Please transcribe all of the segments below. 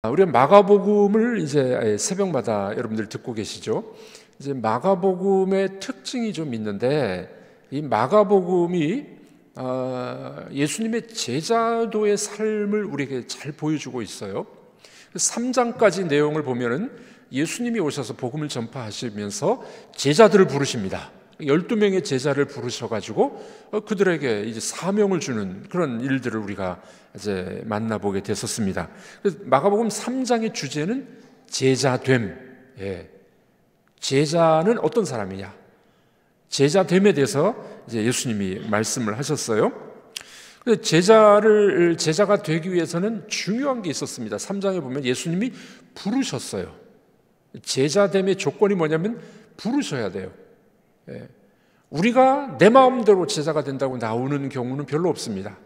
우리가 마가복음을 이제 새벽마다 여러분들 듣고 계시죠? 이제 마가복음의 특징이 좀 있는데, 이 마가복음이 예수님의 제자도의 삶을 우리에게 잘 보여주고 있어요. 3장까지 내용을 보면은 예수님이 오셔서 복음을 전파하시면서 제자들을 부르십니다. 12명의 제자를 부르셔가지고 그들에게 이제 사명을 주는 그런 일들을 우리가 이제 만나보게 됐었습니다. 마가복음 3장의 주제는 제자됨. 제자는 어떤 사람이냐? 제자됨에 대해서 이제 예수님이 말씀을 하셨어요. 제자가 되기 위해서는 중요한 게 있었습니다. 3장에 보면 예수님이 부르셨어요. 제자됨의 조건이 뭐냐면 부르셔야 돼요. 우리가 내 마음대로 제자가 된다고 나오는 경우는 별로 없습니다.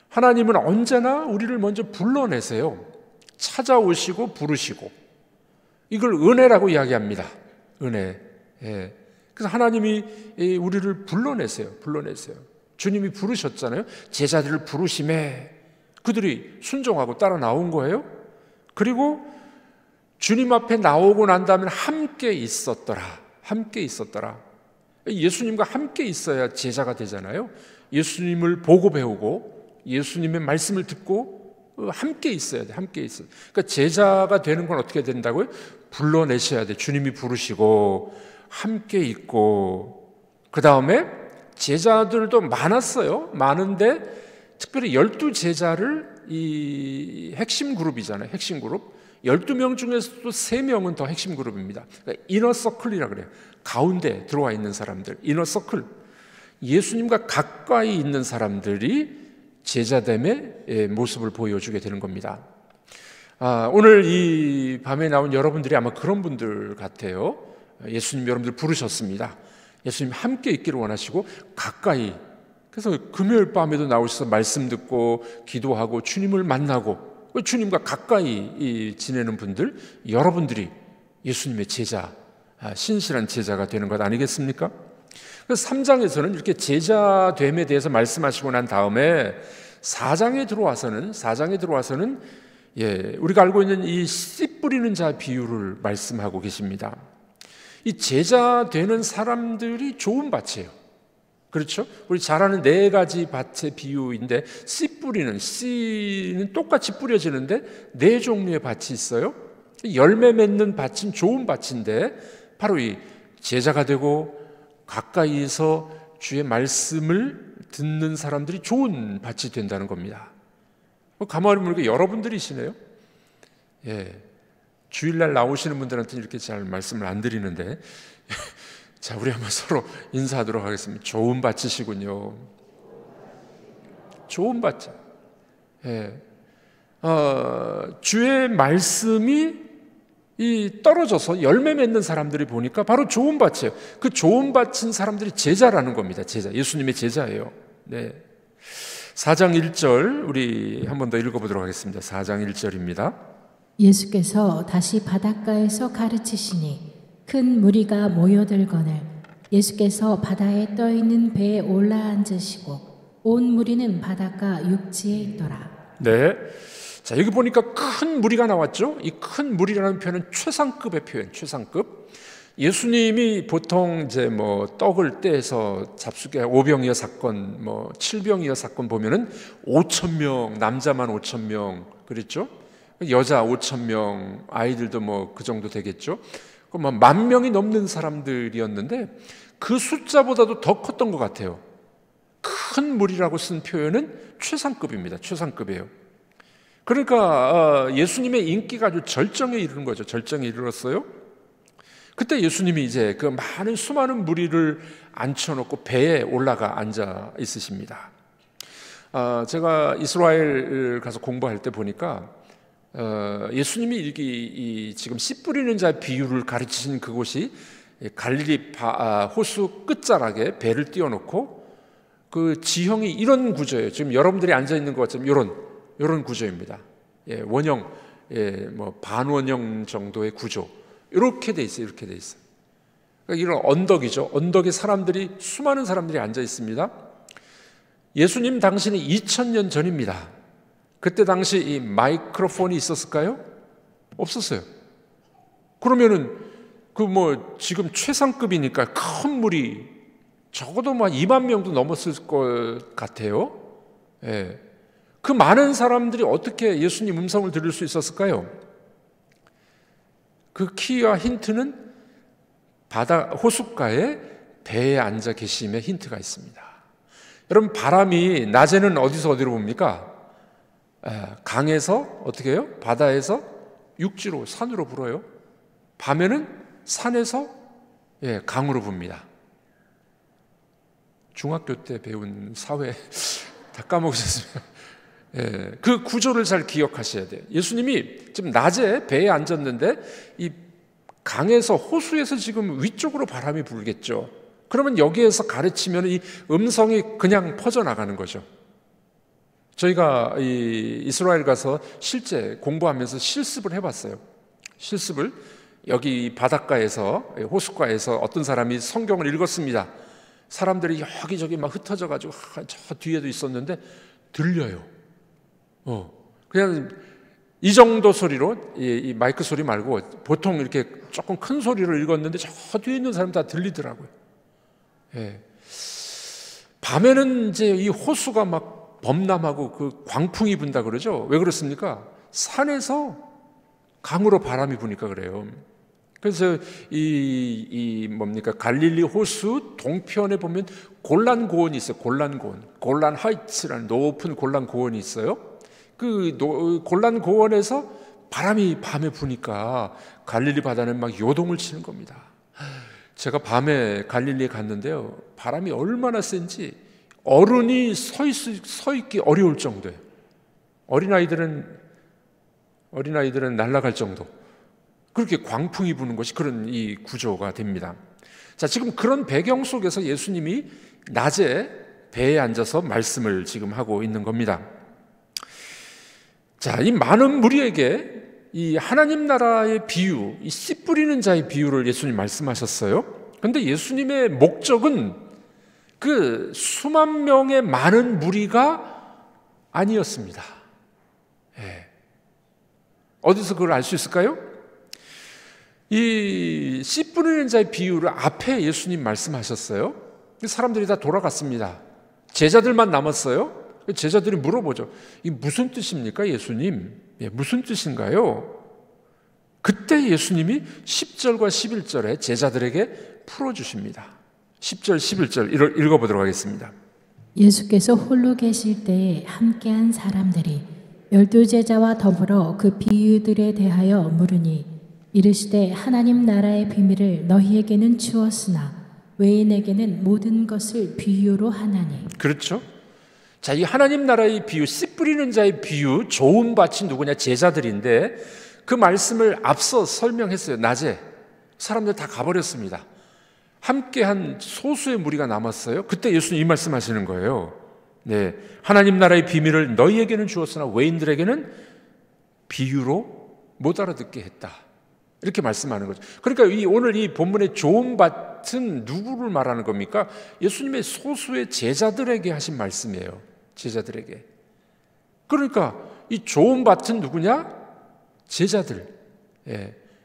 하나님은 언제나 우리를 먼저 불러내세요. 찾아오시고 부르시고, 이걸 은혜라고 이야기합니다. 은혜. 그래서 하나님이 우리를 불러내세요. 주님이 부르셨잖아요. 제자들을 부르심에 그들이 순종하고 따라 나온 거예요. 그리고 주님 앞에 나오고 난 다음에 함께 있었더라. 예수님과 함께 있어야 제자가 되잖아요. 예수님을 보고 배우고 예수님의 말씀을 듣고 함께 있어야 돼. 그러니까 제자가 되는 건 어떻게 된다고요? 불러내셔야 돼. 주님이 부르시고 함께 있고, 그 다음에 제자들도 많았어요. 많은데 특별히 12제자를 이 핵심 그룹이잖아요. 핵심 그룹. 12명 중에서도 3명은 더 핵심 그룹입니다. 그러니까 이너서클이라 그래요. 가운데 들어와 있는 사람들, 이너서클. 예수님과 가까이 있는 사람들이 제자됨의 모습을 보여주게 되는 겁니다. 오늘 이 밤에 나온 여러분들이 아마 그런 분들 같아요. 예수님 여러분들 부르셨습니다. 예수님 함께 있기를 원하시고 가까이, 그래서 금요일 밤에도 나오셔서 말씀 듣고 기도하고 주님을 만나고 주님과 가까이 지내는 분들, 여러분들이 예수님의 제자, 신실한 제자가 되는 것 아니겠습니까? 그래서 3장에서는 이렇게 제자됨에 대해서 말씀하시고 난 다음에 4장에 들어와서는 우리가 알고 있는 이 씨 뿌리는 자 비유를 말씀하고 계십니다. 이 제자 되는 사람들이 좋은 밭이에요. 그렇죠? 우리 잘 아는 4가지 밭의 비유인데, 씨는 똑같이 뿌려지는데 4종류의 밭이 있어요. 열매 맺는 밭은 좋은 밭인데, 바로 이 제자가 되고 가까이서 주의 말씀을 듣는 사람들이 좋은 밭이 된다는 겁니다. 가만히 보니까 여러분들이시네요. 주일날 나오시는 분들한테는 이렇게 잘 말씀을 안 드리는데, 자, 우리 한번 서로 인사하도록 하겠습니다. 좋은 밭이시군요. 좋은 밭. 주의 말씀이 떨어져서 열매 맺는 사람들이 보니까 바로 좋은 밭이에요. 그 좋은 밭인 사람들이 제자라는 겁니다. 제자, 예수님의 제자예요. 4장 1절 우리 한 번 더 읽어보도록 하겠습니다. 4장 1절입니다. 예수께서 다시 바닷가에서 가르치시니 큰 무리가 모여들거늘 예수께서 바다에 떠있는 배에 올라앉으시고 온 무리는 바닷가 육지에 있더라. 자, 여기 보니까 큰 무리가 나왔죠. 이 큰 무리라는 표현은 최상급의 표현, 최상급. 예수님이 보통 이제 떡을 떼서 잡수게 5병이어 사건, 7병이어 사건 보면은 5,000명, 남자만 5,000명 그랬죠. 여자 5,000명, 아이들도 그 정도 되겠죠. 10,000명이 넘는 사람들이었는데 그 숫자보다도 더 컸던 것 같아요. 큰 무리라고 쓴 표현은 최상급입니다. 최상급이에요. 그러니까 예수님의 인기가 아주 절정에 이르는 거죠. 절정에 이르렀어요. 그때 예수님이 이제 그 수많은 무리를 앉혀놓고 배에 올라가 앉아 있으십니다. 제가 이스라엘 가서 공부할 때 보니까 예수님이 지금 씨 뿌리는 자 비유를 가르치신 그곳이 갈릴리 호수 끝자락에 배를 띄워놓고 그 지형이 이런 구조예요. 지금 여러분들이 앉아 있는 것처럼 이런 구조입니다. 원형, 반원형 정도의 구조. 이렇게 돼 있어요. 그러니까 이런 언덕이죠. 언덕에 수많은 사람들이 앉아 있습니다. 예수님 당신이 2000년 전입니다. 그때 당시 이 마이크로폰이 있었을까요? 없었어요. 그러면은 지금 최상급이니까 큰 무리 적어도 2만 명도 넘었을 것 같아요. 예. 그 많은 사람들이 어떻게 예수님 음성을 들을 수 있었을까요? 그 키와 힌트는 호숫가에 배에 앉아 계심의 힌트가 있습니다. 여러분, 바람이 낮에는 어디서 어디로 붑니까? 강에서 어떻게 해요? 바다에서 육지로, 산으로 불어요. 밤에는 산에서 강으로 붑니다. 중학교 때 배운 사회 다 까먹으셨어요. 그 구조를 잘 기억하셔야 돼요. 예수님이 지금 낮에 배에 앉았는데 이 강에서, 호수에서 지금 위쪽으로 바람이 불겠죠. 그러면 여기에서 가르치면 이 음성이 그냥 퍼져나가는 거죠. 저희가 이스라엘 가서 실제 공부하면서 실습을 해봤어요. 실습을 여기 바닷가에서, 호숫가에서 어떤 사람이 성경을 읽었습니다. 사람들이 여기저기 막 흩어져가지고 저 뒤에도 있었는데 들려요. 그냥 이 정도 소리로, 이 마이크 소리 말고 보통 이렇게 조금 큰 소리로 읽었는데 저 뒤에 있는 사람 다 들리더라고요. 밤에는 이제 이 호수가 막 범람하고 그 광풍이 분다 그러죠. 왜 그렇습니까? 산에서 강으로 바람이 부니까 그래요. 그래서 갈릴리 호수 동편에 보면 골란 고원이 있어요. 골란 고원, 골란 하이츠라는 높은 골란 고원이 있어요. 그 골란 고원에서 바람이 밤에 부니까 갈릴리 바다는 막 요동을 치는 겁니다. 제가 밤에 갈릴리에 갔는데요, 바람이 얼마나 센지 어른이 서 있기 어려울 정도예요. 어린아이들은 날아갈 정도. 그렇게 광풍이 부는 것이 그런 이 구조가 됩니다. 자, 지금 그런 배경 속에서 예수님이 낮에 배에 앉아서 말씀을 지금 하고 있는 겁니다. 자, 이 많은 무리에게 이 하나님 나라의 비유, 이 씨 뿌리는 자의 비유를 예수님 말씀하셨어요. 그런데 예수님의 목적은 그 수만 명의 많은 무리가 아니었습니다. 어디서 그걸 알 수 있을까요? 이 씨 뿌리는 자의 비유를 앞에 예수님 말씀하셨어요. 사람들이 다 돌아갔습니다. 제자들만 남았어요. 제자들이 물어보죠. 이게 무슨 뜻입니까, 예수님? 무슨 뜻인가요? 그때 예수님이 10절과 11절에 제자들에게 풀어주십니다. 10절, 11절 읽어보도록 하겠습니다. 예수께서 홀로 계실 때에 함께한 사람들이 12제자와 더불어 그 비유들에 대하여 물으니 이르시되 하나님 나라의 비밀을 너희에게는 주었으나 외인에게는 모든 것을 비유로 하나니. 그렇죠? 자, 이 하나님 나라의 비유, 씨 뿌리는 자의 비유, 좋은 밭이 누구냐? 제자들인데 그 말씀을 앞서 설명했어요. 낮에 사람들 다 가버렸습니다. 함께한 소수의 무리가 남았어요. 그때 예수님 이 말씀하시는 거예요. 하나님 나라의 비밀을 너희에게는 주었으나 외인들에게는 비유로 못 알아듣게 했다. 이렇게 말씀하는 거죠. 그러니까 오늘 이 본문의 좋은 밭은 누구를 말하는 겁니까? 예수님의 소수의 제자들에게 하신 말씀이에요. 제자들에게. 그러니까 이 좋은 밭은 누구냐? 제자들.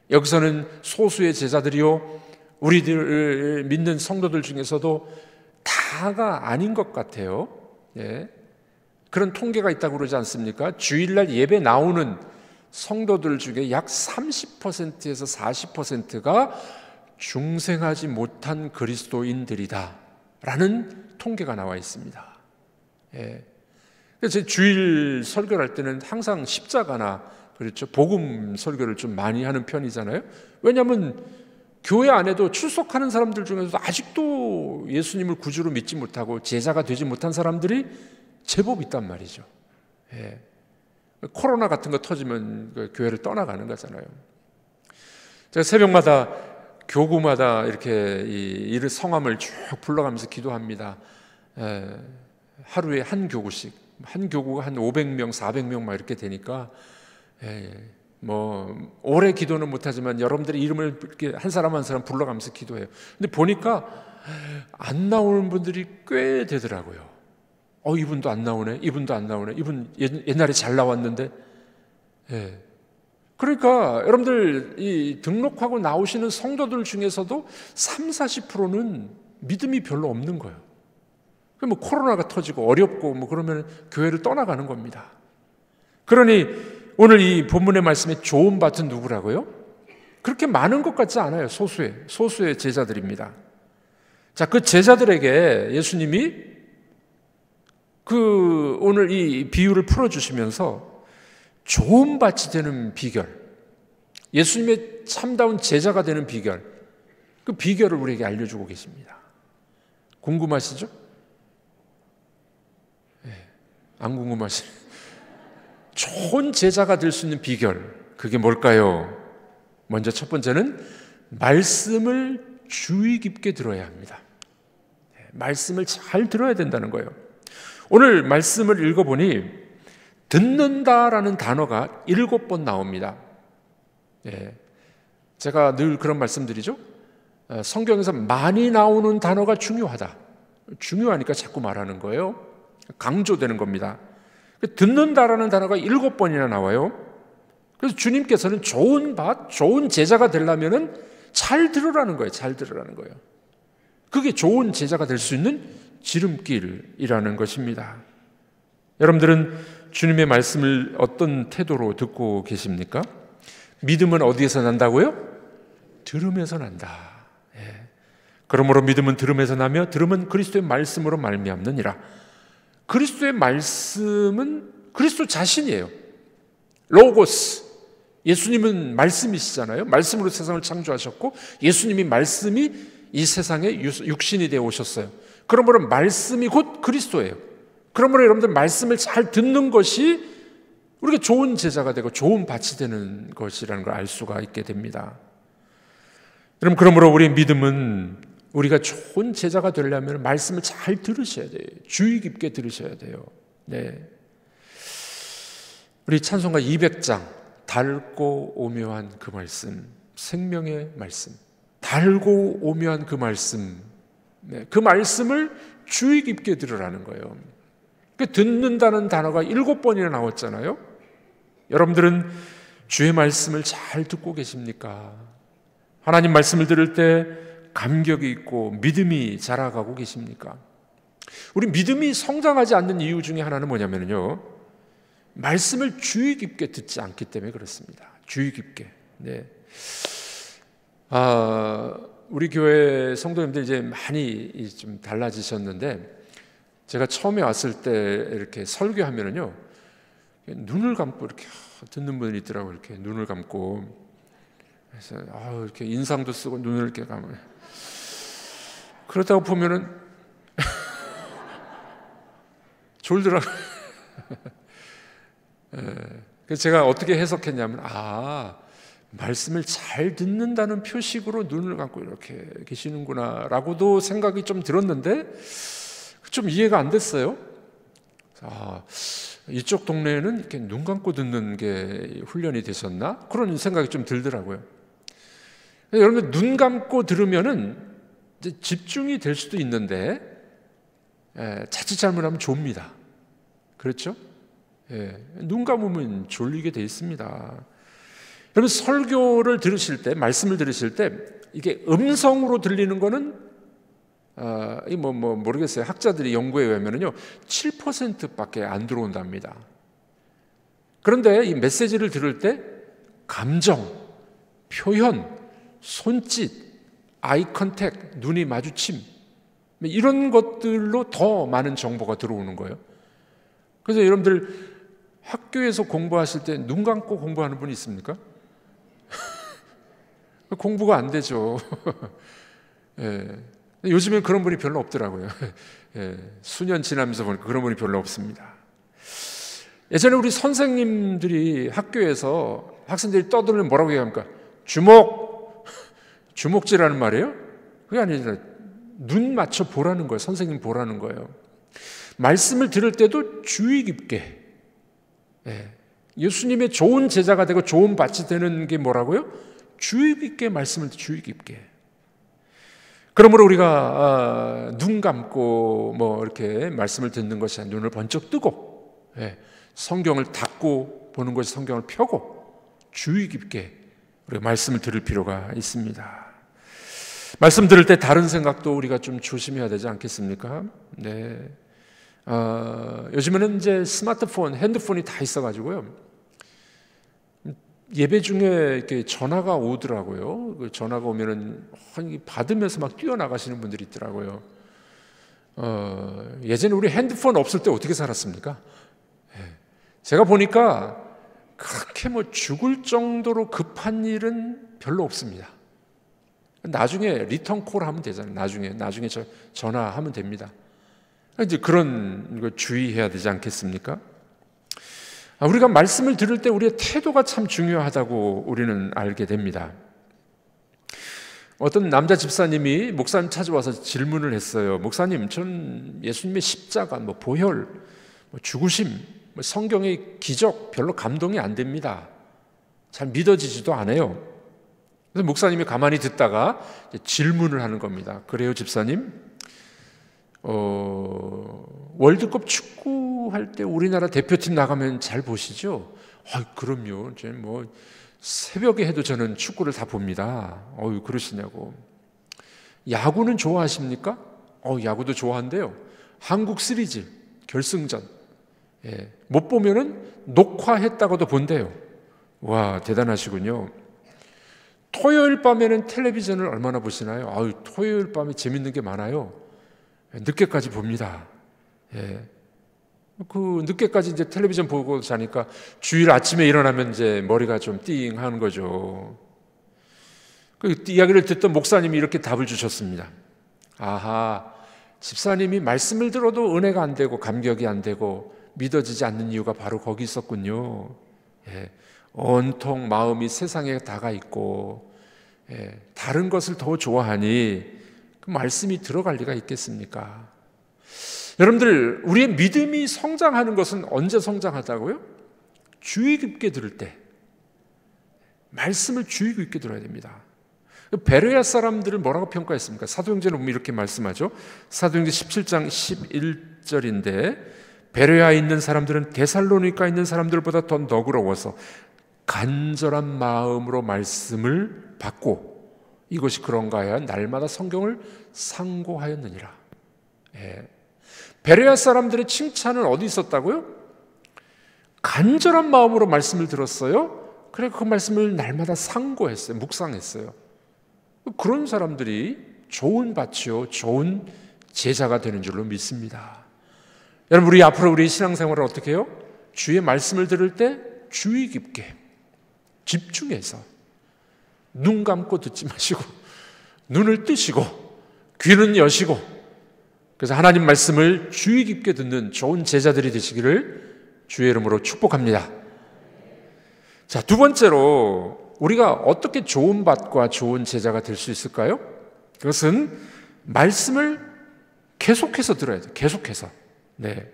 여기서는 소수의 제자들이요, 우리들 믿는 성도들 중에서도 다가 아닌 것 같아요. 그런 통계가 있다고 그러지 않습니까? 주일날 예배 나오는 성도들 중에 약 30%에서 40%가 중생하지 못한 그리스도인들이다 라는 통계가 나와 있습니다. 그래서 주일 설교를 할 때는 항상 십자가나, 그렇죠, 복음 설교를 좀 많이 하는 편이잖아요. 왜냐하면 교회 안에도 출석하는 사람들 중에서도 아직도 예수님을 구주로 믿지 못하고 제자가 되지 못한 사람들이 제법 있단 말이죠. 코로나 같은 거 터지면 교회를 떠나가는 거잖아요. 제가 새벽마다 교구마다 이렇게 이 성함을 쭉 불러가면서 기도합니다. 하루에 한 교구씩, 한 교구가 한 500명, 400명 막 이렇게 되니까 뭐 오래 기도는 못하지만 여러분들의 이름을 이렇게 한 사람 한 사람 불러가면서 기도해요. 근데 보니까 안 나오는 분들이 꽤 되더라고요. 이분도 안 나오네, 이분도 안 나오네, 이분 옛날에 잘 나왔는데. 예. 그러니까 여러분들 이 등록하고 나오시는 성도들 중에서도 30-40%는 믿음이 별로 없는 거예요. 뭐 코로나가 터지고 어렵고 뭐 그러면 교회를 떠나가는 겁니다. 그러니 오늘 이 본문의 말씀에 좋은 밭은 누구라고요? 그렇게 많은 것 같지 않아요. 소수의 제자들입니다. 자, 그 제자들에게 예수님이 오늘 이 비유를 풀어주시면서 좋은 밭이 되는 비결, 예수님의 참다운 제자가 되는 비결, 그 비결을 우리에게 알려주고 계십니다. 궁금하시죠? 안 궁금하시죠? 좋은 제자가 될 수 있는 비결, 그게 뭘까요? 먼저 첫 번째는 말씀을 주의 깊게 들어야 합니다. 말씀을 잘 들어야 된다는 거예요. 오늘 말씀을 읽어보니 듣는다라는 단어가 7번 나옵니다. 제가 늘 그런 말씀드리죠. 성경에서 많이 나오는 단어가 중요하다. 중요하니까 자꾸 말하는 거예요. 강조되는 겁니다. 듣는다라는 단어가 7번이나 나와요. 그래서 주님께서는 좋은 밭, 좋은 제자가 되려면 잘 들으라는 거예요. 잘 들으라는 거예요. 그게 좋은 제자가 될 수 있는 지름길이라는 것입니다. 여러분들은 주님의 말씀을 어떤 태도로 듣고 계십니까? 믿음은 어디에서 난다고요? 들음에서 난다. 그러므로 믿음은 들음에서 나며 들음은 그리스도의 말씀으로 말미암느니라. 그리스도의 말씀은 그리스도 자신이에요. 로고스. 예수님은 말씀이시잖아요. 말씀으로 세상을 창조하셨고 예수님이 말씀이 이 세상에 육신이 되어 오셨어요. 그러므로 말씀이 곧 그리스도예요. 그러므로 여러분들 말씀을 잘 듣는 것이 우리가 좋은 제자가 되고 좋은 밭이 되는 것이라는 걸 알 수가 있게 됩니다. 여러분, 그러므로 우리의 믿음은 우리가 좋은 제자가 되려면 말씀을 잘 들으셔야 돼요. 주의 깊게 들으셔야 돼요. 네. 우리 찬송가 200장 달고 오묘한 그 말씀, 생명의 말씀, 달고 오묘한 그 말씀, 그 말씀을 주의 깊게 들으라는 거예요. 듣는다는 단어가 7번이나 나왔잖아요. 여러분들은 주의 말씀을 잘 듣고 계십니까? 하나님 말씀을 들을 때 감격이 있고 믿음이 자라가고 계십니까? 우리 믿음이 성장하지 않는 이유 중에 하나는 뭐냐면요, 말씀을 주의 깊게 듣지 않기 때문에 그렇습니다. 주의 깊게. 네. 우리 교회 성도님들 이제 많이 좀 달라지셨는데, 제가 처음에 왔을 때 이렇게 설교하면은요, 눈을 감고 이렇게 듣는 분이 있더라고요. 이렇게 눈을 감고. 그래서 이렇게 인상도 쓰고 눈을 이렇게 감아요. 그러다가 보면은 졸더라고요. 그래서 제가 어떻게 해석했냐면, 말씀을 잘 듣는다는 표식으로 눈을 감고 이렇게 계시는구나 라고도 생각이 좀 들었는데 좀 이해가 안 됐어요. 이쪽 동네에는 이렇게 눈 감고 듣는 게 훈련이 되셨나? 그런 생각이 좀 들더라고요. 여러분, 눈 감고 들으면은 이제 집중이 될 수도 있는데, 자칫 잘못하면 좁니다. 그렇죠? 눈 감으면 졸리게 돼 있습니다. 여러분, 설교를 들으실 때, 말씀을 들으실 때, 이게 음성으로 들리는 거는, 모르겠어요. 학자들이 연구에 의하면요, 7%밖에 안 들어온답니다. 그런데 이 메시지를 들을 때, 감정, 표현, 손짓, 아이 컨택, 눈이 마주침, 이런 것들로 더 많은 정보가 들어오는 거예요. 그래서 여러분들 학교에서 공부하실 때 눈 감고 공부하는 분이 있습니까? 공부가 안 되죠. 요즘엔 그런 분이 별로 없더라고요. 수년 지나면서 보니까 그런 분이 별로 없습니다. 예전에 우리 선생님들이 학교에서 학생들이 떠들면 뭐라고 얘기합니까? 주목질하는 말이에요? 그게 아니라 눈 맞춰 보라는 거예요. 선생님 보라는 거예요. 말씀을 들을 때도 주의 깊게, 예수님의 좋은 제자가 되고 좋은 밭이 되는 게 뭐라고요? 주의 깊게 말씀을 주의 깊게. 그러므로 우리가 눈 감고 이렇게 말씀을 듣는 것이 아니라 눈을 번쩍 뜨고 성경을 닫고 보는 것이 성경을 펴고 주의 깊게 우리가 말씀을 들을 필요가 있습니다. 말씀 들을 때 다른 생각도 우리가 좀 조심해야 되지 않겠습니까? 네. 요즘에는 이제 스마트폰, 핸드폰이 다 있어가지고요. 예배 중에 이렇게 전화가 오더라고요. 그 전화가 오면은 받으면서 막 뛰어나가시는 분들이 있더라고요. 예전에 우리 핸드폰 없을 때 어떻게 살았습니까? 제가 보니까 그렇게 죽을 정도로 급한 일은 별로 없습니다. 나중에 리턴 콜 하면 되잖아요. 나중에 전화하면 됩니다. 이제 그런 거 주의해야 되지 않겠습니까? 우리가 말씀을 들을 때 우리의 태도가 참 중요하다고 우리는 알게 됩니다. 어떤 남자 집사님이 목사님 찾아와서 질문을 했어요. 목사님, 전 예수님의 십자가, 보혈, 죽으심, 성경의 기적 별로 감동이 안 됩니다. 잘 믿어지지도 않아요. 그래서 목사님이 가만히 듣다가 질문을 하는 겁니다. 그래요, 집사님? 월드컵 축구할 때 우리나라 대표팀 나가면 잘 보시죠? 그럼요. 저는 새벽에 해도 저는 축구를 다 봅니다. 그러시냐고. 야구는 좋아하십니까? 야구도 좋아한대요. 한국 시리즈 결승전. 못 보면은 녹화했다가도 본대요. 와, 대단하시군요. 토요일 밤에는 텔레비전을 얼마나 보시나요? 토요일 밤에 재밌는 게 많아요. 늦게까지 봅니다. 그 늦게까지 이제 텔레비전 보고 자니까 주일 아침에 일어나면 이제 머리가 좀 띵 하는 거죠. 그 이야기를 듣던 목사님이 이렇게 답을 주셨습니다. 아하, 집사님이 말씀을 들어도 은혜가 안 되고 감격이 안 되고 믿어지지 않는 이유가 바로 거기 있었군요. 온통 마음이 세상에 다가 있고 다른 것을 더 좋아하니 그 말씀이 들어갈 리가 있겠습니까? 여러분들, 우리의 믿음이 성장하는 것은 언제 성장하다고요? 주의 깊게 들을 때, 말씀을 주의 깊게 들어야 됩니다. 베레아 사람들을 뭐라고 평가했습니까? 사도행전에 보면 이렇게 말씀하죠. 사도행전 17장 11절인데 베레아에 있는 사람들은 데살로니가에 있는 사람들보다 더 너그러워서 간절한 마음으로 말씀을 받고 이것이 그런가 하여 날마다 성경을 상고하였느니라. 베레아 사람들의 칭찬은 어디 있었다고요? 간절한 마음으로 말씀을 들었어요. 그래 그 말씀을 날마다 상고했어요. 묵상했어요. 그런 사람들이 좋은 밭이요, 좋은 제자가 되는 줄로 믿습니다. 여러분, 우리 앞으로 우리 신앙생활을 어떻게 해요? 주의 말씀을 들을 때 주의 깊게 집중해서 눈 감고 듣지 마시고 눈을 뜨시고 귀는 여시고, 그래서 하나님 말씀을 주의 깊게 듣는 좋은 제자들이 되시기를 주의 이름으로 축복합니다. 자, 두 번째로 우리가 어떻게 좋은 밭과 좋은 제자가 될 수 있을까요? 그것은 말씀을 계속해서 들어야 돼요. 계속해서. 네.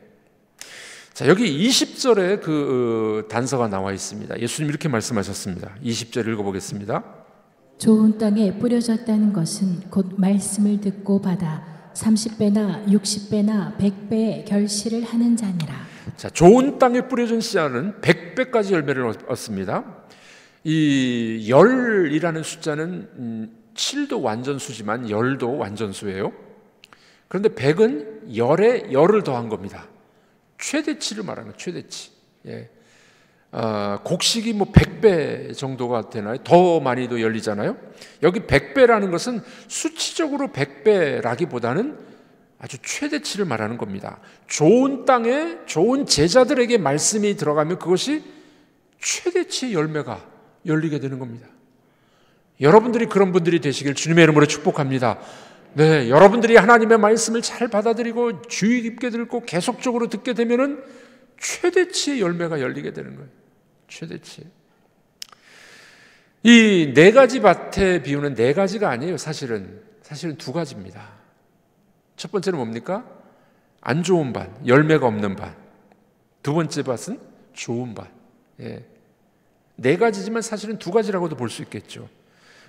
자, 여기 20절에 그 단서가 나와 있습니다. 예수님 이렇게 말씀하셨습니다. 20절 읽어보겠습니다. 좋은 땅에 뿌려졌다는 것은 곧 말씀을 듣고 받아 30배나 60배나 100배의 결실을 하는 자니라. 자, 좋은 땅에 뿌려진 씨앗은 100배까지 열매를 얻습니다. 이 열이라는 숫자는 7도 완전수지만 열도 완전수예요. 그런데 100은 열에 열을 더한 겁니다. 최대치를 말하는 거예요. 최대치. 곡식이 100배 정도가 되나요? 더 많이도 열리잖아요. 여기 100배라는 것은 수치적으로 100배라기보다는 아주 최대치를 말하는 겁니다. 좋은 땅에 좋은 제자들에게 말씀이 들어가면 그것이 최대치의 열매가 열리게 되는 겁니다. 여러분들이 그런 분들이 되시길 주님의 이름으로 축복합니다. 네, 여러분들이 하나님의 말씀을 잘 받아들이고 주의 깊게 듣고 계속적으로 듣게 되면은 최대치의 열매가 열리게 되는 거예요. 최대치. 이 네 가지 밭의 비유는 네 가지가 아니에요. 사실은 두 가지입니다. 첫 번째는 뭡니까? 안 좋은 밭, 열매가 없는 밭. 두 번째 밭은 좋은 밭. 네 가지지만 사실은 두 가지라고도 볼 수 있겠죠.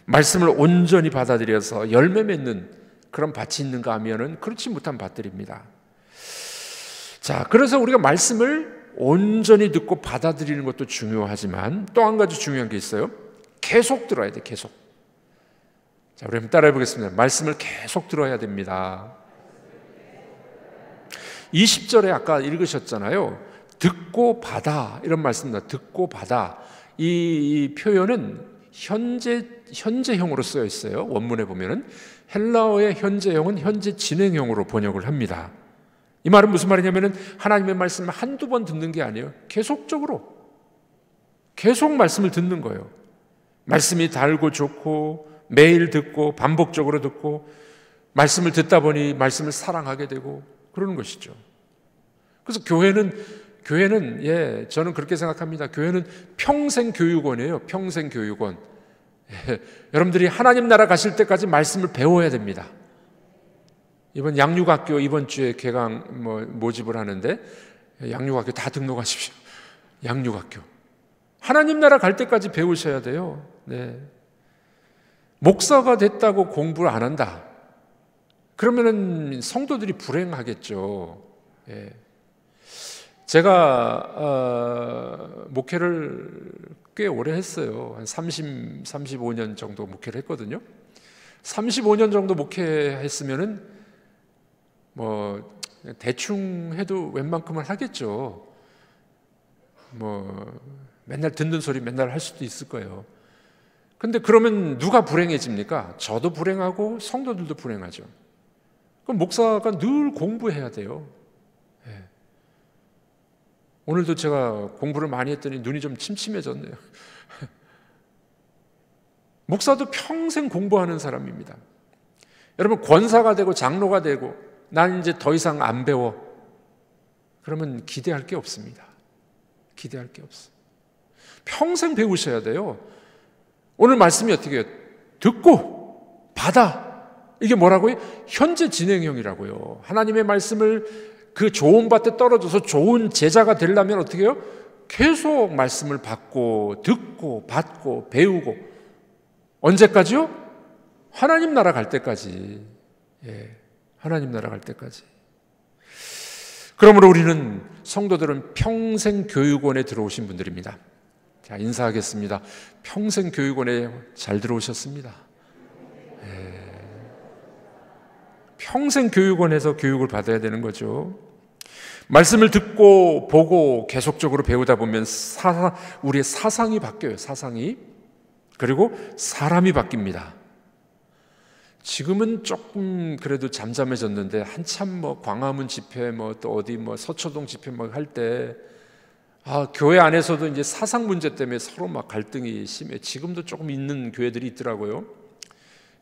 말씀을 온전히 받아들여서 열매 맺는 그런 밭이 있는가 하면은 그렇지 못한 밭들입니다. 자, 그래서 우리가 말씀을 온전히 듣고 받아들이는 것도 중요하지만 또 한 가지 중요한 게 있어요. 계속 들어야 돼, 계속. 자, 우리 한번 따라해 보겠습니다. 말씀을 계속 들어야 됩니다. 20절에 아까 읽으셨잖아요. 듣고 받아, 이런 말씀입니다. 듣고 받아. 이 표현은 현재형으로 쓰여 있어요. 원문에 보면은 헬라어의 현재형은 현재 진행형으로 번역을 합니다. 이 말은 무슨 말이냐면은 하나님의 말씀을 한두 번 듣는 게 아니에요. 계속적으로 계속 말씀을 듣는 거예요. 말씀이 달고 좋고 매일 듣고 반복적으로 듣고 말씀을 듣다 보니 말씀을 사랑하게 되고 그러는 것이죠. 그래서 교회는 저는 그렇게 생각합니다. 교회는 평생 교육원이에요. 평생 교육원. 여러분들이 하나님 나라 가실 때까지 말씀을 배워야 됩니다. 이번 양육학교 이번 주에 개강 모집을 하는데 양육학교 다 등록하십시오. 양육학교. 하나님 나라 갈 때까지 배우셔야 돼요. 네. 목사가 됐다고 공부를 안 한다. 그러면은 성도들이 불행하겠죠. 예. 제가 목회를 꽤 오래 했어요. 한 35년 정도 목회를 했거든요. 35년 정도 목회했으면은 대충 해도 웬만큼은 하겠죠. 맨날 듣는 소리 맨날 할 수도 있을 거예요. 근데 그러면 누가 불행해집니까? 저도 불행하고 성도들도 불행하죠. 그럼 목사가 늘 공부해야 돼요. 예. 오늘도 제가 공부를 많이 했더니 눈이 좀 침침해졌네요. 목사도 평생 공부하는 사람입니다. 여러분, 권사가 되고 장로가 되고 난 이제 더 이상 안 배워. 그러면 기대할 게 없습니다. 기대할 게 없어. 평생 배우셔야 돼요. 오늘 말씀이 어떻게 해요? 듣고 받아. 이게 뭐라고요? 현재 진행형이라고요. 하나님의 말씀을 그 좋은 밭에 떨어져서 좋은 제자가 되려면 어떻게 해요? 계속 말씀을 받고 듣고 받고 배우고 언제까지요? 하나님 나라 갈 때까지. 예, 하나님 나라 갈 때까지. 그러므로 우리는 성도들은 평생 교육원에 들어오신 분들입니다. 자, 인사하겠습니다. 평생 교육원에 잘 들어오셨습니다. 예. 평생 교육원에서 교육을 받아야 되는 거죠. 말씀을 듣고 보고 계속적으로 배우다 보면 우리의 사상이 바뀌어요. 사상이. 그리고 사람이 바뀝니다. 지금은 조금 그래도 잠잠해졌는데 한참 광화문 집회 또 어디 서초동 집회 할 때 교회 안에서도 이제 사상 문제 때문에 서로 갈등이 심해. 지금도 조금 있는 교회들이 있더라고요.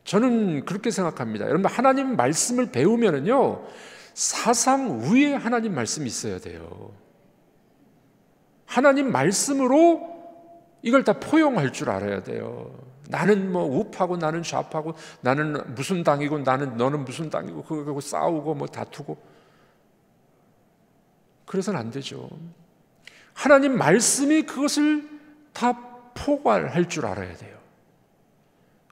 저는 그렇게 생각합니다. 여러분, 하나님 말씀을 배우면은요, 사상 위에 하나님 말씀이 있어야 돼요. 하나님 말씀으로 이걸 다 포용할 줄 알아야 돼요. 나는 우파고 나는 좌파고 나는 무슨 당이고 너는 무슨 당이고 그거 싸우고 다투고 그래서는 안 되죠. 하나님 말씀이 그것을 다 포괄할 줄 알아야 돼요.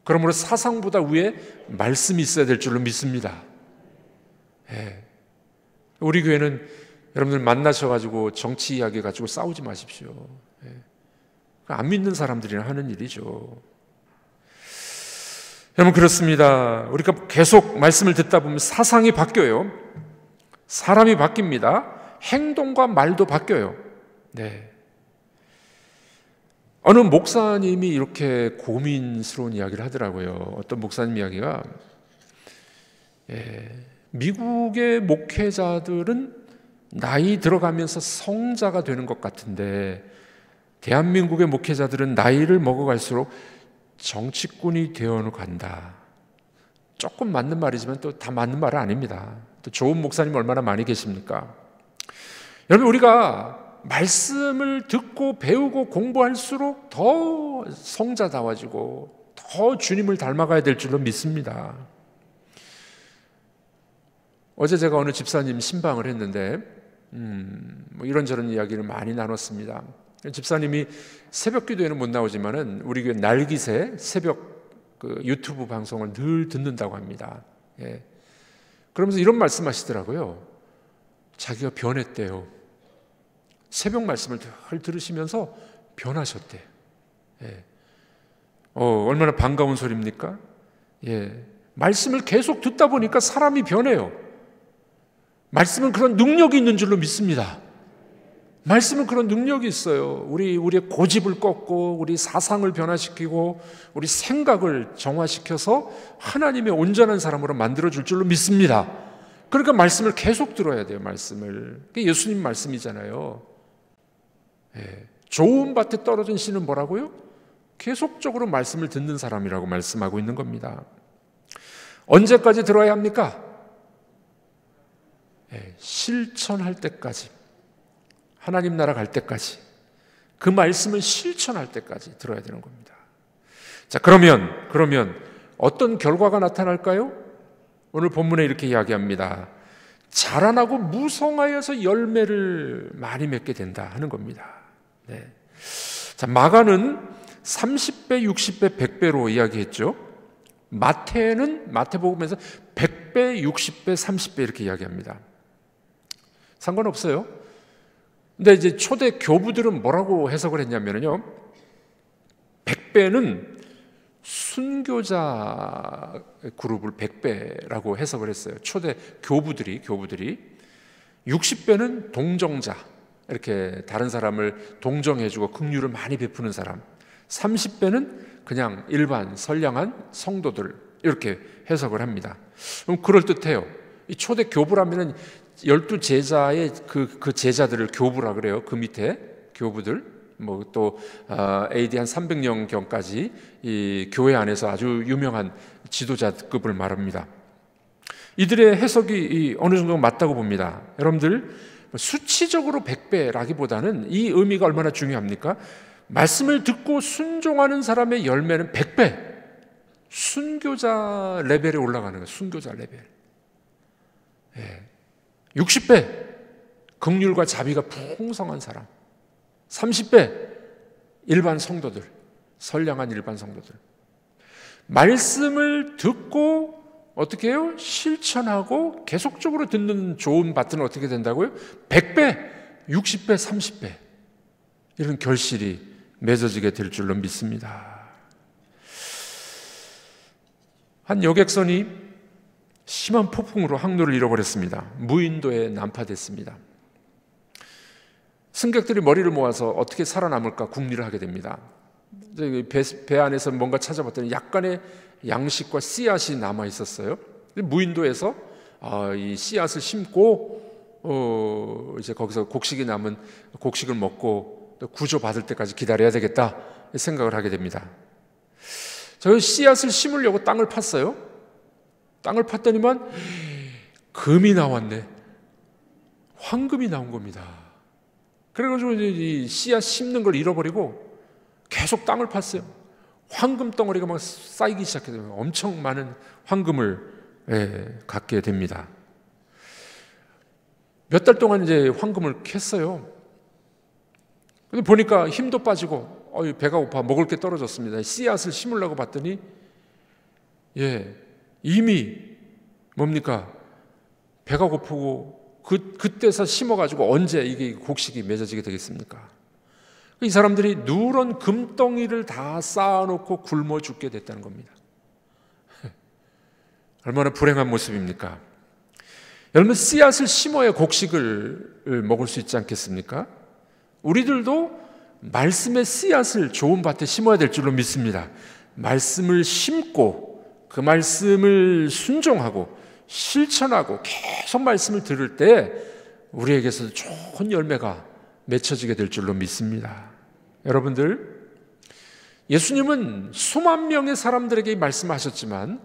그러므로 사상보다 위에 말씀이 있어야 될 줄로 믿습니다. 예. 우리 교회는 여러분들 만나셔가지고 정치 이야기 가지고 싸우지 마십시오. 예. 안 믿는 사람들이랑 하는 일이죠. 여러분, 그렇습니다. 우리가 계속 말씀을 듣다 보면 사상이 바뀌어요. 사람이 바뀝니다. 행동과 말도 바뀌어요. 네. 어느 목사님이 이렇게 고민스러운 이야기를 하더라고요. 어떤 목사님 이야기가 미국의 목회자들은 나이 들어가면서 성자가 되는 것 같은데 대한민국의 목회자들은 나이를 먹어갈수록 정치꾼이 되어 간다. 조금 맞는 말이지만 또 다 맞는 말은 아닙니다. 또 좋은 목사님 얼마나 많이 계십니까? 여러분, 우리가 말씀을 듣고 배우고 공부할수록 더 성자다워지고 더 주님을 닮아가야 될 줄로 믿습니다. 어제 제가 어느 집사님 신방을 했는데 이런저런 이야기를 많이 나눴습니다. 집사님이 새벽 기도에는 못 나오지만은 우리 교회 날기새 새벽 유튜브 방송을 늘 듣는다고 합니다. 예. 그러면서 이런 말씀하시더라고요. 자기가 변했대요. 새벽 말씀을 들으시면서 변하셨대. 예. 얼마나 반가운 소리입니까? 예. 말씀을 계속 듣다 보니까 사람이 변해요. 말씀은 그런 능력이 있는 줄로 믿습니다. 말씀은 그런 능력이 있어요. 우리의 고집을 꺾고 우리 사상을 변화시키고 우리 생각을 정화시켜서 하나님의 온전한 사람으로 만들어줄 줄로 믿습니다. 그러니까 말씀을 계속 들어야 돼요. 말씀을. 그게 예수님 말씀이잖아요. 예. 좋은 밭에 떨어진 씨는 뭐라고요? 계속적으로 말씀을 듣는 사람이라고 말씀하고 있는 겁니다. 언제까지 들어야 합니까? 예. 실천할 때까지. 하나님 나라 갈 때까지, 그 말씀을 실천할 때까지 들어야 되는 겁니다. 자, 그러면 어떤 결과가 나타날까요? 오늘 본문에 이렇게 이야기합니다. 자라나고 무성하여서 열매를 많이 맺게 된다 하는 겁니다. 네. 자, 마가는 30배, 60배, 100배로 이야기했죠. 마태복음에서 100배, 60배, 30배 이렇게 이야기합니다. 상관없어요. 근데 이제 초대 교부들은 뭐라고 해석을 했냐면요, 100배는 순교자 그룹을 100배라고 해석을 했어요. 초대 교부들이 60배는 동정자, 이렇게 다른 사람을 동정해주고 긍휼을 많이 베푸는 사람, 30배는 그냥 일반 선량한 성도들, 이렇게 해석을 합니다. 그럼 그럴듯해요. 이 초대 교부라면은 12제자의 그 제자들을 교부라 그래요. 그 밑에 교부들, 또 AD 한 300년경까지 이 교회 안에서 아주 유명한 지도자급을 말합니다. 이들의 해석이 어느 정도 맞다고 봅니다. 여러분들, 수치적으로 100배라기보다는 이 의미가 얼마나 중요합니까? 말씀을 듣고 순종하는 사람의 열매는 100배, 순교자 레벨에 올라가는 거예요. 순교자 레벨. 예. 60배, 긍휼과 자비가 풍성한 사람. 30배, 일반 성도들, 선량한 일반 성도들. 말씀을 듣고 어떻게 해요? 실천하고 계속적으로 듣는 좋은 밭은 어떻게 된다고요? 100배, 60배, 30배. 이런 결실이 맺어지게 될 줄로 믿습니다. 한 여객선이 심한 폭풍으로 항로를 잃어버렸습니다. 무인도에 난파됐습니다. 승객들이 머리를 모아서 어떻게 살아남을까 궁리를 하게 됩니다. 배 안에서 뭔가 찾아봤더니 약간의 양식과 씨앗이 남아 있었어요. 무인도에서 이 씨앗을 심고 이제 거기서 남은 곡식을 먹고 구조받을 때까지 기다려야 되겠다 생각을 하게 됩니다. 저 씨앗을 심으려고 땅을 팠어요. 땅을 팠더니만 금이 나왔네. 황금이 나온 겁니다. 그래가지고 이 씨앗 심는 걸 잃어버리고 계속 땅을 팠어요. 황금 덩어리가 막 쌓이기 시작해서 엄청 많은 황금을 갖게 됩니다. 몇 달 동안 이제 황금을 캤어요. 근데 보니까 힘도 빠지고 배가 고파 먹을 게 떨어졌습니다. 씨앗을 심으려고 봤더니 이미 뭡니까? 배가 고프고 그때서 심어가지고 언제 이게 곡식이 맺어지게 되겠습니까? 이 사람들이 누런 금덩이를 다 쌓아놓고 굶어 죽게 됐다는 겁니다. 얼마나 불행한 모습입니까? 여러분, 씨앗을 심어야 곡식을 먹을 수 있지 않겠습니까? 우리들도 말씀의 씨앗을 좋은 밭에 심어야 될 줄로 믿습니다. 말씀을 심고 그 말씀을 순종하고 실천하고 계속 말씀을 들을 때 우리에게서 좋은 열매가 맺혀지게 될 줄로 믿습니다. 여러분들, 예수님은 수만 명의 사람들에게 말씀하셨지만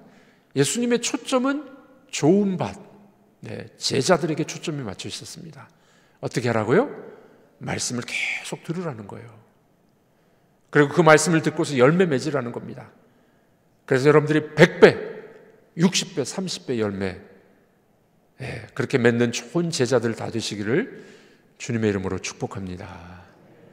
예수님의 초점은 좋은 밭, 제자들에게 초점이 맞춰 있었습니다. 어떻게 하라고요? 말씀을 계속 들으라는 거예요. 그리고 그 말씀을 듣고서 열매 맺으라는 겁니다. 그래서 여러분들이 100배, 60배, 30배 열매, 그렇게 맺는 좋은 제자들 다 되시기를 주님의 이름으로 축복합니다.